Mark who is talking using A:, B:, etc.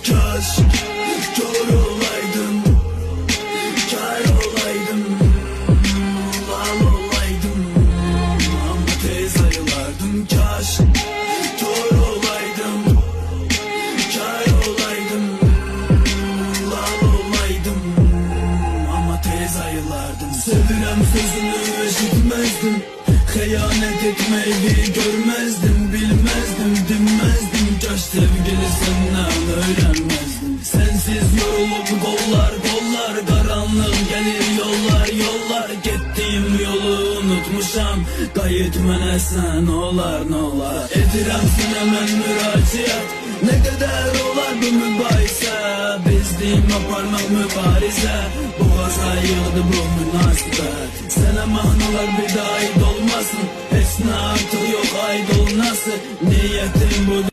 A: Kaş kör olaydım, kar olaydım, lal olaydım, ama tez ayılardım. Kaş kör olaydım, kar olaydım, lal olaydım, ama tez ayılardım. Sevirem sözünü eşitmezdim, hıyanet etmeyi görmezdim, bilmezdim, dinmezdim. Kaş sevgili senden öğrenmezdim. Sensiz yorulup kollar kollar, karanlık gelir yollar yollar. Gittiğim yolu unutmuşam, kayıt mene sen olar ne olar. Edirem sinemen müraciat, ne kadar olar bu mübahisə. Bizdim aparmak mübarize, boğaza yığdı bu münasibet. Sana mahnalar bir daha ait olmasın, hiç ne artık yok ait olması. Niyetim bu